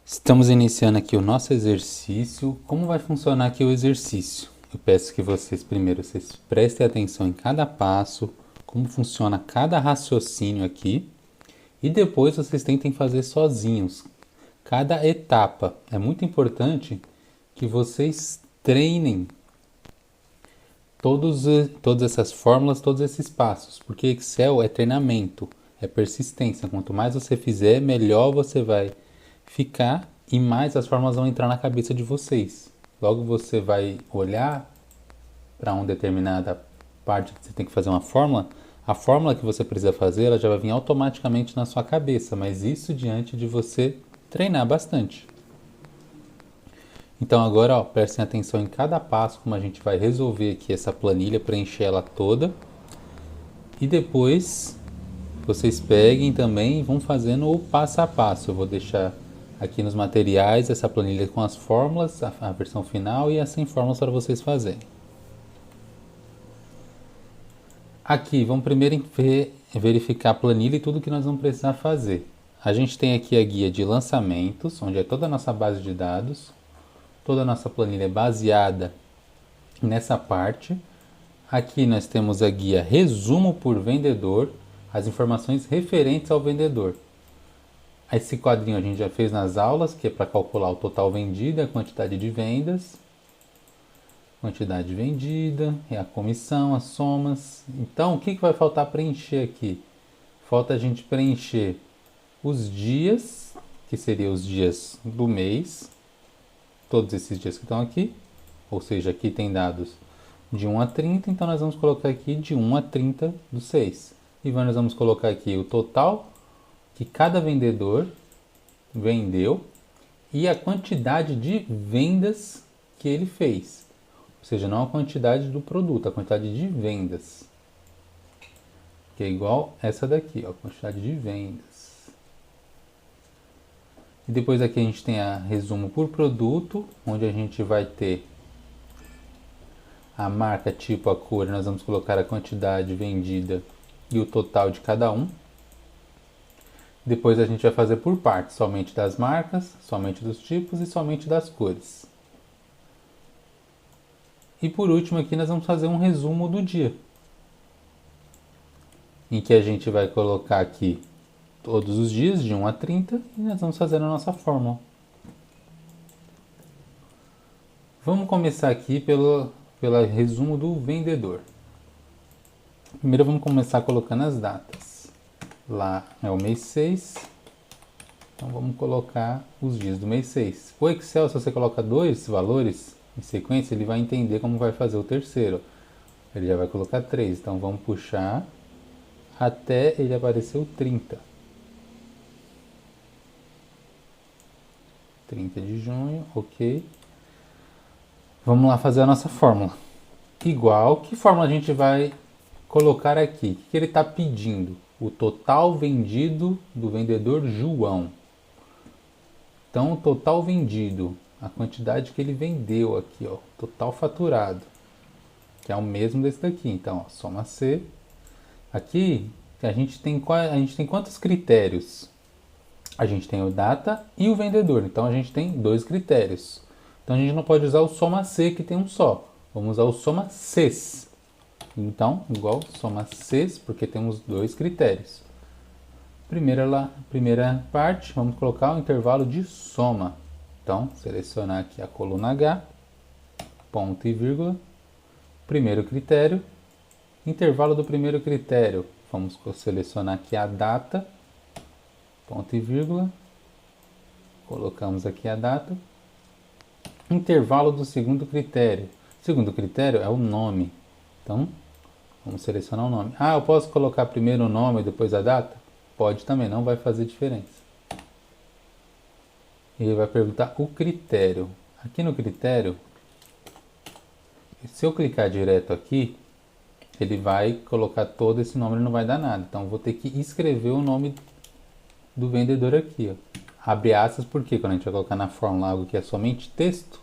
Estamos iniciando aqui o nosso exercício. Como vai funcionar aqui o exercício? Eu peço que vocês prestem atenção em cada passo, como funciona cada raciocínio aqui, e depois vocês tentem fazer sozinhos cada etapa. É muito importante que vocês treinem todas essas fórmulas, todos esses passos, porque Excel é treinamento, é persistência. Quanto mais você fizer, melhor você vai ficar e mais as fórmulas vão entrar na cabeça de vocês. Logo você vai olhar para uma determinada parte que você tem que fazer uma fórmula, a fórmula que você precisa fazer ela já vai vir automaticamente na sua cabeça, mas isso diante de você treinar bastante. Então agora, prestem atenção em cada passo, como a gente vai resolver aqui essa planilha, preencher ela toda. E depois vocês peguem também e vão fazendo o passo a passo. Eu vou deixar aqui nos materiais essa planilha com as fórmulas, a versão final e as sem fórmulas para vocês fazerem. Aqui, vamos primeiro verificar a planilha e tudo que nós vamos precisar fazer. A gente tem aqui a guia de lançamentos, onde é toda a nossa base de dados. Toda a nossa planilha é baseada nessa parte. Aqui nós temos a guia resumo por vendedor, as informações referentes ao vendedor. Esse quadrinho a gente já fez nas aulas, que é para calcular o total vendido e a quantidade de vendas. Quantidade vendida, é a comissão, as somas. Então, o que vai faltar preencher aqui? Falta a gente preencher os dias, que seriam os dias do mês. Todos esses dias que estão aqui, ou seja, aqui tem dados de 1 a 30, então nós vamos colocar aqui de 1 a 30 do 6. E nós vamos colocar aqui o total que cada vendedor vendeu e a quantidade de vendas que ele fez. Ou seja, não a quantidade do produto, a quantidade de vendas. Que é igual essa daqui, a quantidade de vendas. E depois aqui a gente tem a resumo por produto, onde a gente vai ter a marca, tipo, a cor, nós vamos colocar a quantidade vendida e o total de cada um. Depois a gente vai fazer por partes, somente das marcas, somente dos tipos e somente das cores. E por último aqui nós vamos fazer um resumo do dia, em que a gente vai colocar aqui todos os dias, de 1 a 30, e nós vamos fazer a nossa fórmula. Vamos começar aqui pelo resumo do vendedor. Primeiro vamos começar colocando as datas. Lá é o mês 6, então vamos colocar os dias do mês 6. O Excel, se você coloca dois valores em sequência, ele vai entender como vai fazer o terceiro. Ele já vai colocar 3, então vamos puxar até ele aparecer o 30. 30 de junho, ok. Vamos lá fazer a nossa fórmula. Igual, que fórmula a gente vai colocar aqui? O que ele está pedindo? O total vendido do vendedor João. Então, o total vendido, a quantidade que ele vendeu aqui, ó, total faturado, que é o mesmo desse daqui. Então, ó, soma C. Aqui, a gente tem quantos critérios? A gente tem o data e o vendedor, então a gente tem dois critérios. Então a gente não pode usar o soma C, que tem um só. Vamos usar o soma Cs. Então, igual soma Cs, porque temos dois critérios. Primeira parte, vamos colocar o intervalo de soma. Então, selecionar aqui a coluna H, ponto e vírgula. Primeiro critério, intervalo do primeiro critério. Vamos selecionar aqui a data, ponto e vírgula, colocamos aqui a data. Intervalo do segundo critério. O segundo critério é o nome. Então, vamos selecionar o nome. Ah, eu posso colocar primeiro o nome e depois a data? Pode também, não vai fazer diferença. E ele vai perguntar o critério. Aqui no critério, se eu clicar direto aqui, ele vai colocar todo esse nome e não vai dar nada. Então, eu vou ter que escrever o nome do vendedor aqui, ó. Abre aspas, porque quando a gente vai colocar na fórmula algo que é somente texto,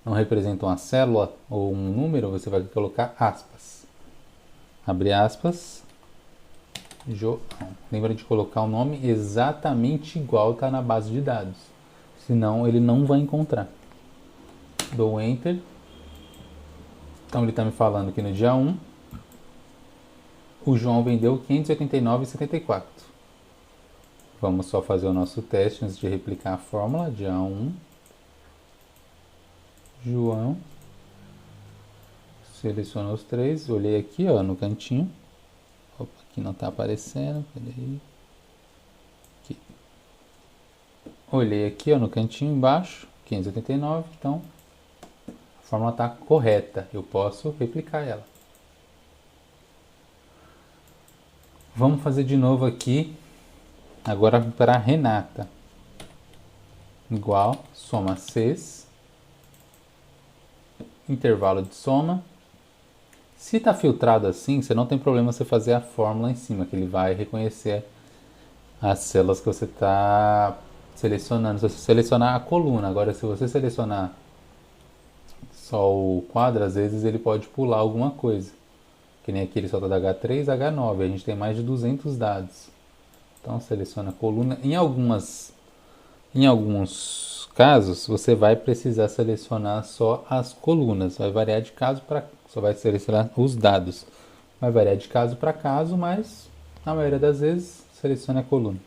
não representa uma célula ou um número, você vai colocar aspas. Abre aspas, João. Lembra de colocar o nome exatamente igual está na base de dados. senão ele não vai encontrar. Dou Enter. Então ele está me falando que no dia 1 o João vendeu 589,74. Vamos só fazer o nosso teste antes de replicar a fórmula. Dia 1, João, seleciono os três, olhei aqui ó, no cantinho. Opa, aqui não está aparecendo, peraí. Aqui. Olhei aqui ó, no cantinho embaixo, 589, então a fórmula está correta, eu posso replicar ela. Vamos fazer de novo aqui, agora para Renata. Igual, soma Cs, intervalo de soma. Se está filtrado assim, você não tem problema você fazer a fórmula em cima, que ele vai reconhecer as células que você está selecionando. Se você selecionar a coluna, agora se você selecionar só o quadro, às vezes ele pode pular alguma coisa. Que nem aqui ele solta da H3 a H9, a gente tem mais de 200 dados. Então seleciona a coluna. Em alguns casos, você vai precisar selecionar só as colunas. Vai variar de caso para... Só vai selecionar os dados. Vai variar de caso para caso, mas na maioria das vezes selecione a coluna.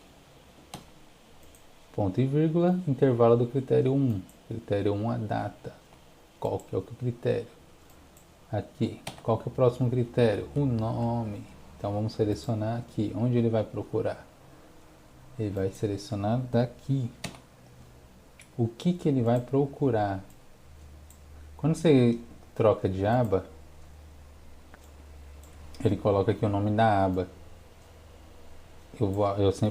Ponto e vírgula, intervalo do critério 1. Critério 1 a data. Qual que é o critério? Aqui. Qual que é o próximo critério? O nome. Então vamos selecionar aqui. Onde ele vai procurar? Ele vai selecionar daqui. O que ele vai procurar? Quando você troca de aba, ele coloca aqui o nome da aba.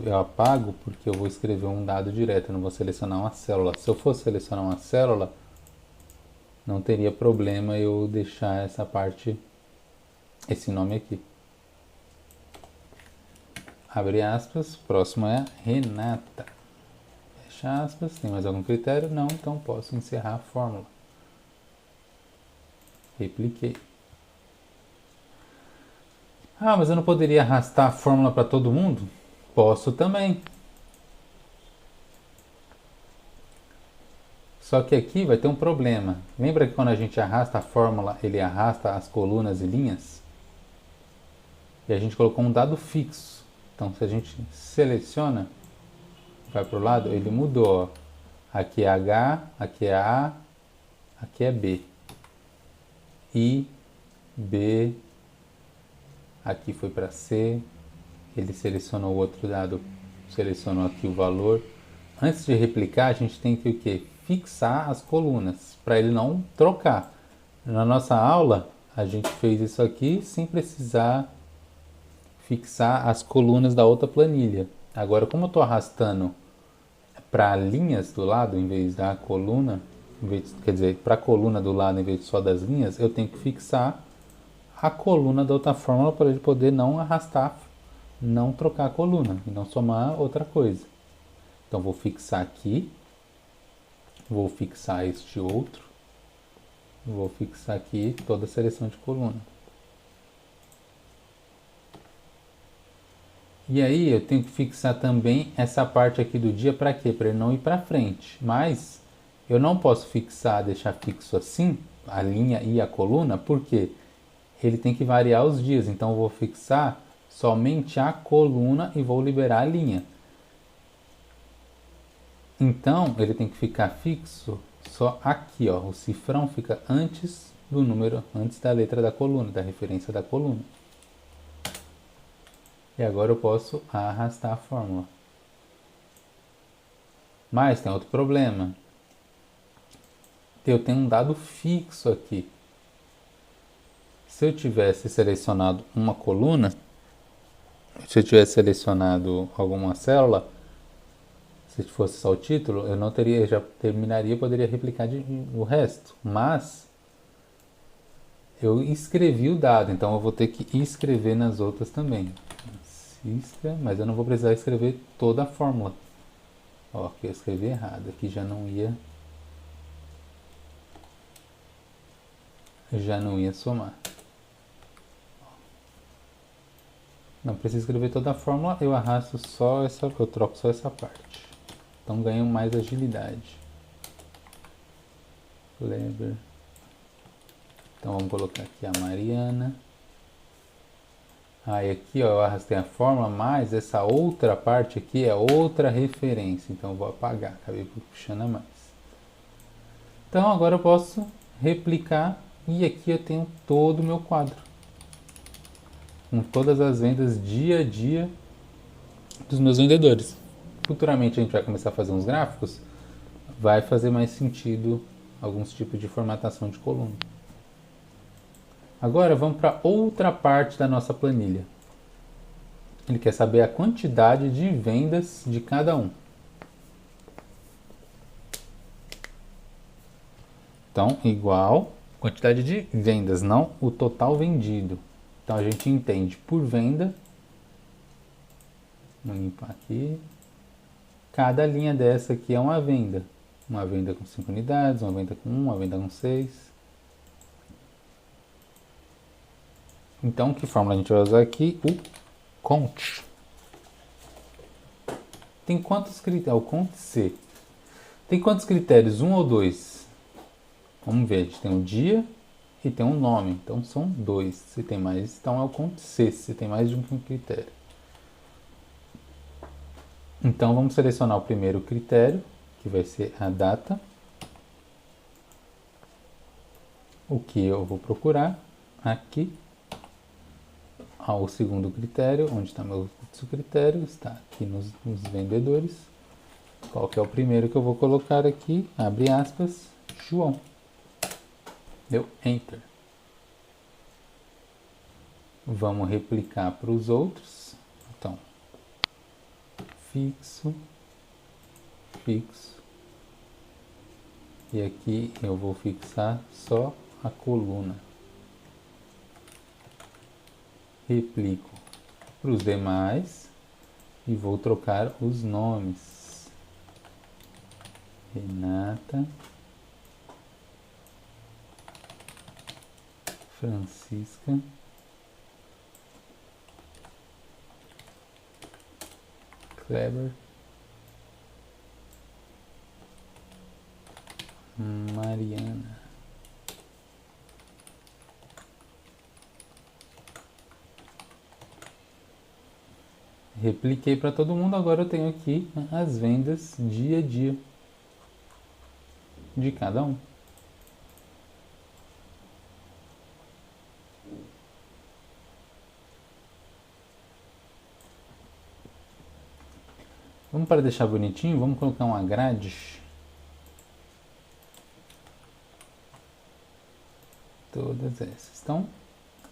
Eu apago porque eu vou escrever um dado direto, eu não vou selecionar uma célula. Se eu fosse selecionar uma célula, não teria problema eu deixar essa parte, esse nome aqui. Abre aspas, próximo é Renata. Fecha aspas, tem mais algum critério? Não, então posso encerrar a fórmula. Repliquei. Ah, mas eu não poderia arrastar a fórmula para todo mundo? Posso também. Só que aqui vai ter um problema. Lembra que quando a gente arrasta a fórmula, ele arrasta as colunas e linhas? E a gente colocou um dado fixo. Então, se a gente seleciona, vai para o lado, ele mudou. Ó. Aqui é H, aqui é A, aqui é B. I, B, aqui foi para C. Ele selecionou o outro dado, selecionou aqui o valor. Antes de replicar, a gente tem que o quê? Fixar as colunas, para ele não trocar. Na nossa aula, a gente fez isso aqui sem precisar fixar as colunas da outra planilha. Agora, como eu estou arrastando para linhas do lado, em vez da coluna, quer dizer, para a coluna do lado, em vez de só das linhas, eu tenho que fixar a coluna da outra fórmula para ele poder não arrastar, não trocar a coluna e não somar outra coisa. Então, vou fixar aqui. Vou fixar este outro. Vou fixar aqui toda a seleção de coluna. E aí eu tenho que fixar também essa parte aqui do dia para quê? Para ele não ir para frente. Mas eu não posso fixar, deixar fixo assim, a linha e a coluna, porque ele tem que variar os dias. Então eu vou fixar somente a coluna e vou liberar a linha. Então, ele tem que ficar fixo só aqui, ó. O cifrão fica antes do número, antes da letra da coluna, da referência da coluna. E agora eu posso arrastar a fórmula. Mas tem outro problema. Eu tenho um dado fixo aqui. Se eu tivesse selecionado uma coluna, se eu tivesse selecionado alguma célula, se fosse só o título, eu não teria, já terminaria, poderia replicar o resto. Mas eu escrevi o dado, então eu vou ter que escrever nas outras também. Mas eu não vou precisar escrever toda a fórmula. Ó, aqui eu escrevi errado, aqui já não ia somar. Não precisa escrever toda a fórmula, eu arrasto só essa, eu troco só essa parte. Então ganham mais agilidade. Kleber. Então vamos colocar aqui a Mariana. Aí aqui ó, eu arrastei a fórmula, mas essa outra parte aqui é outra referência. Então eu vou apagar, acabei puxando a mais. Então agora eu posso replicar e aqui eu tenho todo o meu quadro. Com todas as vendas dia a dia dos meus vendedores. Futuramente a gente vai começar a fazer uns gráficos, vai fazer mais sentido alguns tipos de formatação de coluna. Agora vamos para outra parte da nossa planilha. Ele quer saber a quantidade de vendas de cada um. Então, igual quantidade de vendas, não o total vendido. Então a gente entende por venda. Vou limpar aqui. Cada linha dessa aqui é uma venda. Uma venda com 5 unidades, uma venda com 1, uma venda com 6. Então, que fórmula a gente vai usar aqui? O CONT. Tem quantos critérios? O CONT C. Tem quantos critérios? 1 ou 2? Vamos ver. A gente tem um dia e tem um nome. Então, são 2. Se tem mais, então é o CONT C. Se tem mais de um critério. Então, vamos selecionar o primeiro critério, que vai ser a data. O que eu vou procurar aqui. O segundo critério, onde está meu critério, está aqui nos vendedores. Qual que é o primeiro que eu vou colocar aqui? Abre aspas, João. Deu Enter. Vamos replicar para os outros. Então, fixo, fixo. E aqui eu vou fixar só a coluna. Replico para os demais e vou trocar os nomes. Renata, Francisca, Kleber, Mariana. Repliquei para todo mundo, agora eu tenho aqui as vendas dia a dia de cada um. Vamos para deixar bonitinho, vamos colocar uma grade. Todas essas. Então,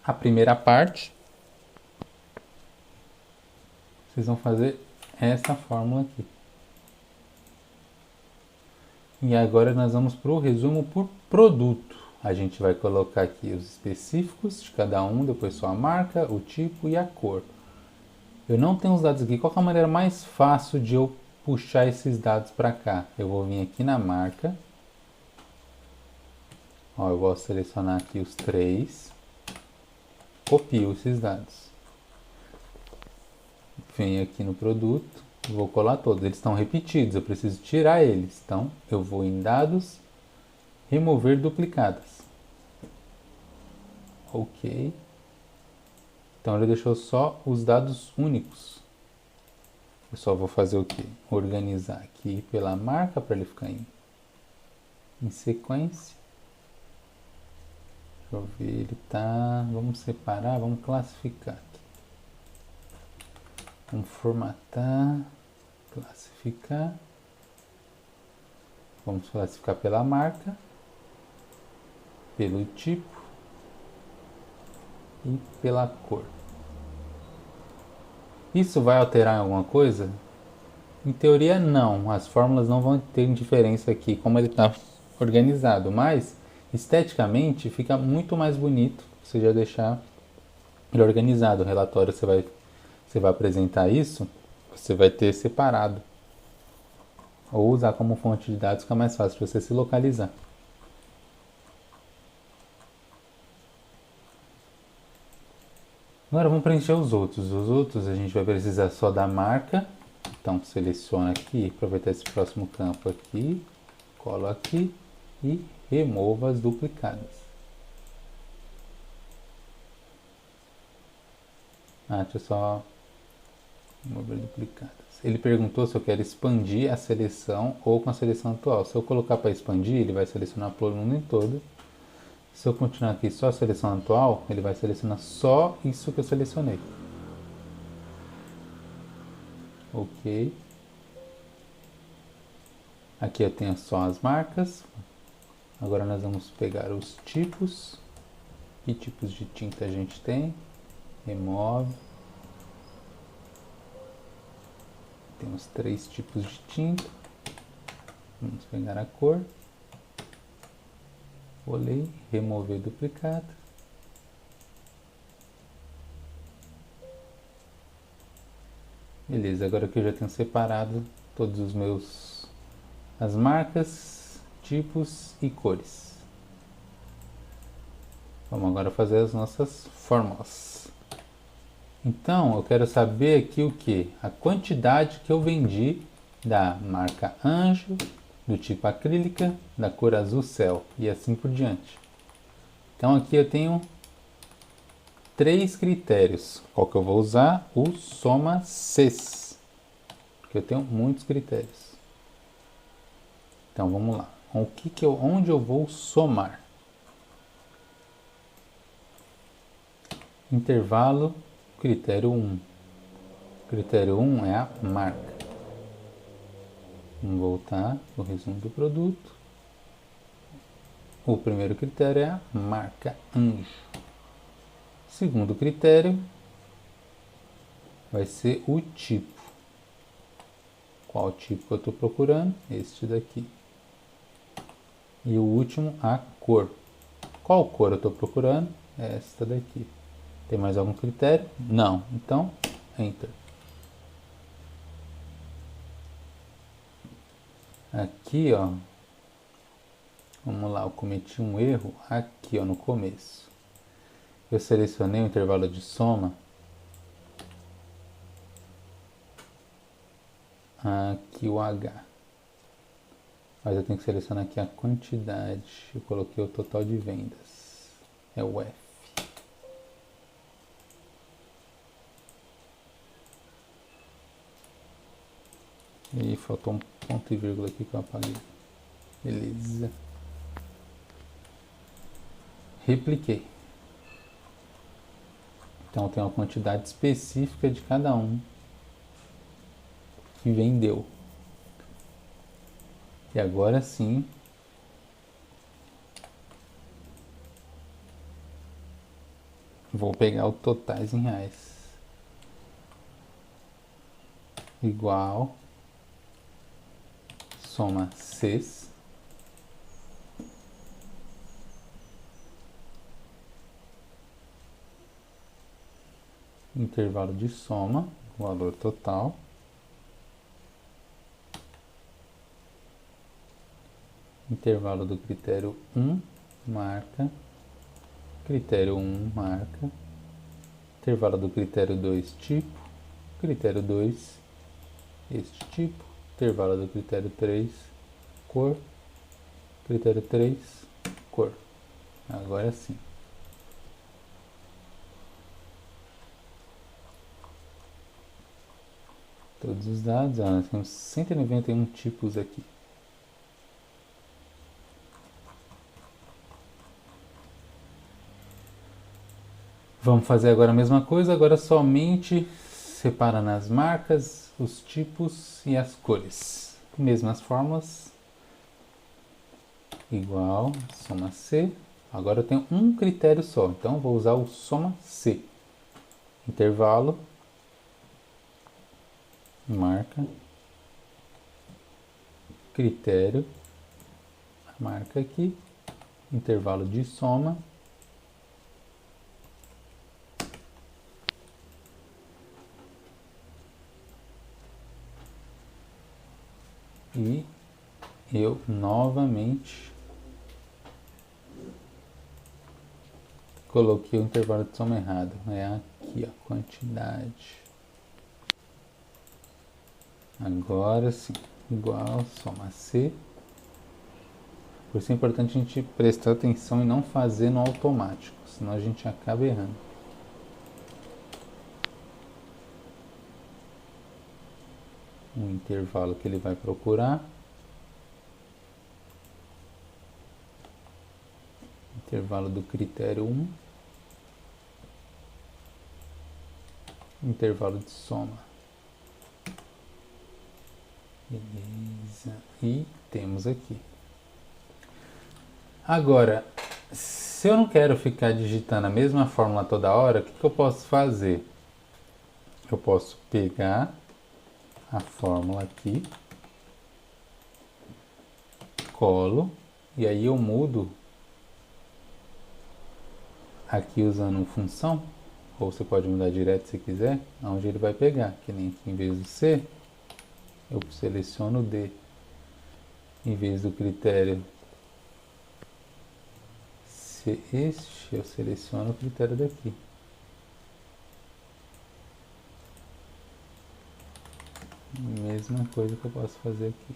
a primeira parte, vocês vão fazer essa fórmula aqui. E agora nós vamos para o resumo por produto. A gente vai colocar aqui os específicos de cada um, depois só a marca, o tipo e a cor. Eu não tenho os dados aqui. Qual é a maneira mais fácil de eu puxar esses dados para cá? Eu vou vir aqui na marca. Ó, eu vou selecionar aqui os 3. Copio esses dados. Venho aqui no produto, vou colar todos. Eles estão repetidos, eu preciso tirar eles. Então, eu vou em dados, remover duplicadas. Ok. Então, ele deixou só os dados únicos. Eu só vou fazer o quê? Organizar aqui pela marca para ele ficar em sequência. Deixa eu ver, ele tá... Vamos separar, vamos classificar aqui. Vamos formatar, classificar. Vamos classificar pela marca, pelo tipo e pela cor. Isso vai alterar alguma coisa? Em teoria não, as fórmulas não vão ter diferença aqui como ele está organizado, mas esteticamente fica muito mais bonito você já deixar ele organizado. O relatório você vai apresentar isso, você vai ter separado. Ou usar como fonte de dados, fica mais fácil de você se localizar. Agora vamos preencher os outros. Os outros a gente vai precisar só da marca Então seleciona aqui, aproveitar esse próximo campo aqui, colo aqui e remova as duplicadas. Deixa eu só remover duplicadas. Ele perguntou se eu quero expandir a seleção ou com a seleção atual. Se eu colocar para expandir, ele vai selecionar o mundo todo. Se eu continuar aqui só a seleção atual, ele vai selecionar só isso que eu selecionei. Ok. Aqui eu tenho só as marcas. Agora nós vamos pegar os tipos. Que tipos de tinta a gente tem? Remove. Temos 3 tipos de tinta. Vamos pegar a cor. Colei, remover duplicado. Beleza, agora que eu já tenho separado todos os meus as marcas, tipos e cores. Vamos agora fazer as nossas fórmulas. Então, eu quero saber aqui o que? A quantidade que eu vendi da marca Anjo, do tipo acrílica, da cor azul céu e assim por diante. Então aqui eu tenho 3 critérios. Qual que eu vou usar? O soma Cs, porque eu tenho muitos critérios. Então vamos lá. Onde eu vou somar? Intervalo, critério 1. Critério 1 é a marca. Vamos voltar ao resumo do produto. O primeiro critério é a marca Anjo. Segundo critério vai ser o tipo. Qual tipo que eu estou procurando? Este daqui. E o último, a cor. Qual cor eu estou procurando? Esta daqui. Tem mais algum critério? Não. Então, Enter. Aqui, ó. Vamos lá, eu cometi um erro aqui, ó, no começo. Eu selecionei o intervalo de soma. Aqui o H. Mas eu tenho que selecionar aqui a quantidade. Eu coloquei o total de vendas. É o F. E faltou um ponto e vírgula aqui que eu apaguei. Beleza. Repliquei. Então tem uma quantidade específica de cada um que vendeu. E agora sim, vou pegar o totais em reais. Igual, soma Cs, intervalo de soma, o valor total, intervalo do critério 1, marca, critério 1, marca, intervalo do critério 2, tipo, critério 2, este tipo, intervalo do critério 3, cor, critério 3, cor. Agora sim. Todos os dados, nós temos 191 tipos aqui. Vamos fazer agora a mesma coisa, agora somente separando as marcas, os tipos e as cores. Mesmas fórmulas. Igual, soma C. Agora eu tenho um critério só, então vou usar o soma C. Intervalo, marca, critério, a marca aqui, intervalo de soma. E eu novamente coloquei o intervalo de soma errado. É aqui a quantidade. Agora sim, igual, soma C. Por isso é importante a gente prestar atenção e não fazer no automático, senão a gente acaba errando. O intervalo que ele vai procurar. Intervalo do critério 1. Intervalo de soma. Beleza. E temos aqui. Agora, se eu não quero ficar digitando a mesma fórmula toda hora, o que eu posso fazer? Eu posso pegar a fórmula aqui, colo, e aí eu mudo aqui usando função, ou você pode mudar direto se quiser, onde ele vai pegar, que nem aqui em vez do C, eu seleciono o D, em vez do critério ser este, eu seleciono o critério daqui. Mesma coisa que eu posso fazer aqui.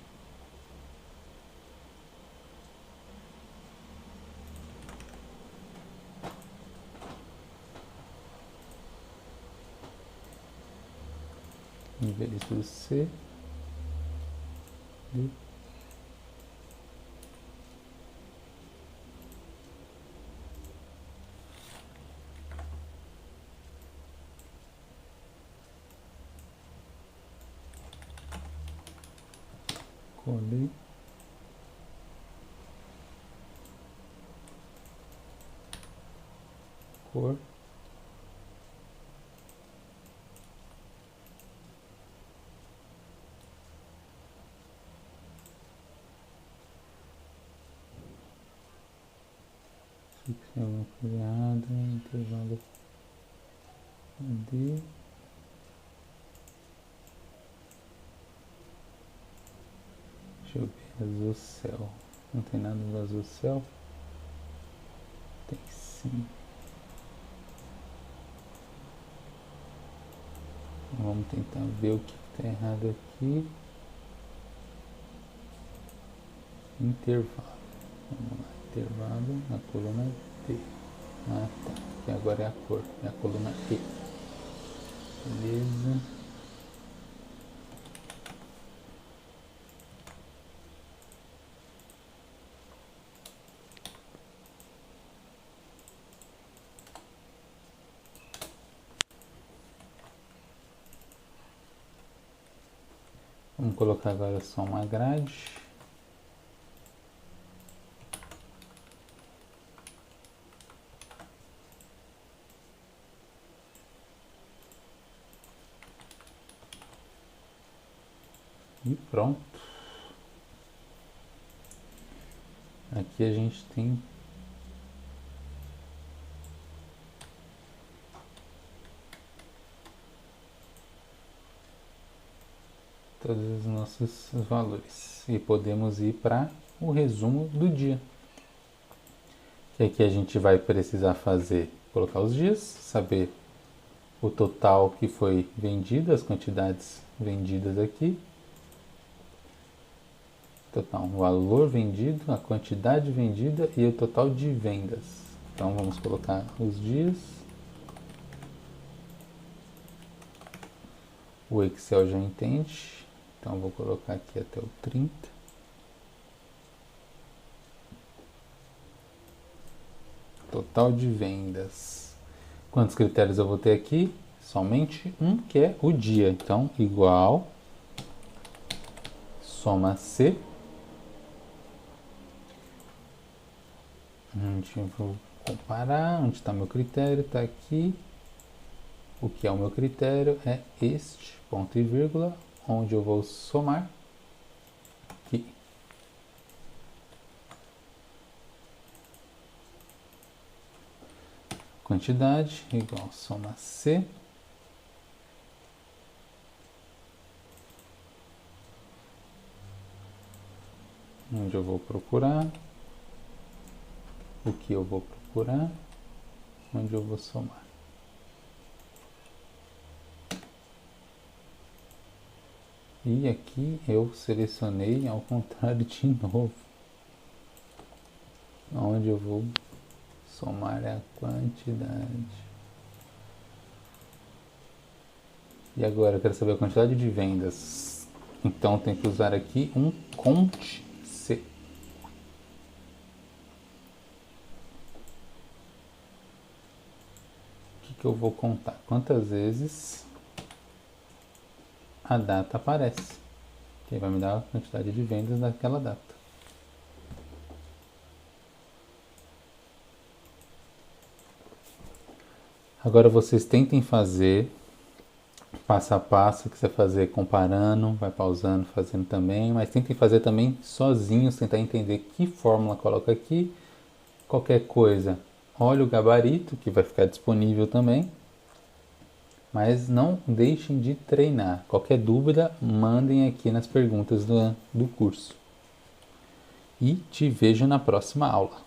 Em vez do C, D. Colei. Cor. Fixei alguma coisa errada, intervalo D. Deixa eu ver, azul céu. Não tem nada do azul céu? Tem sim. Vamos tentar ver o que está errado aqui. Intervalo. Vamos lá, intervalo na coluna D. Ah, tá. Que agora é a cor. É a coluna E. Beleza. Vamos colocar agora só uma grade. E pronto. Aqui a gente tem todos os nossos valores. E podemos ir para o resumo do dia. Que aqui a gente vai precisar fazer, colocar os dias, saber o total que foi vendido, as quantidades vendidas aqui. Total, o valor vendido, a quantidade vendida e o total de vendas. Então vamos colocar os dias. O Excel já entende. Então vou colocar aqui até o 30. Total de vendas. Quantos critérios eu vou ter aqui? Somente um, que é o dia. Então, igual, soma C. Vou comparar, onde está meu critério? Está aqui. O que é o meu critério é este, ponto e vírgula, onde eu vou somar aqui. Quantidade igual soma C. Onde eu vou procurar. O que eu vou procurar. Onde eu vou somar. E aqui eu selecionei ao contrário de novo, onde eu vou somar a quantidade. E agora eu quero saber a quantidade de vendas. Então tem que usar aqui um conte C. O que eu vou contar? Quantas vezes a data aparece. Que vai me dar a quantidade de vendas daquela data. Agora vocês tentem fazer passo a passo, que você fazer comparando, vai pausando, fazendo também, mas tentem fazer também sozinhos, tentar entender que fórmula coloca aqui. Qualquer coisa, olha o gabarito que vai ficar disponível também. Mas não deixem de treinar. Qualquer dúvida, mandem aqui nas perguntas do curso. E te vejo na próxima aula.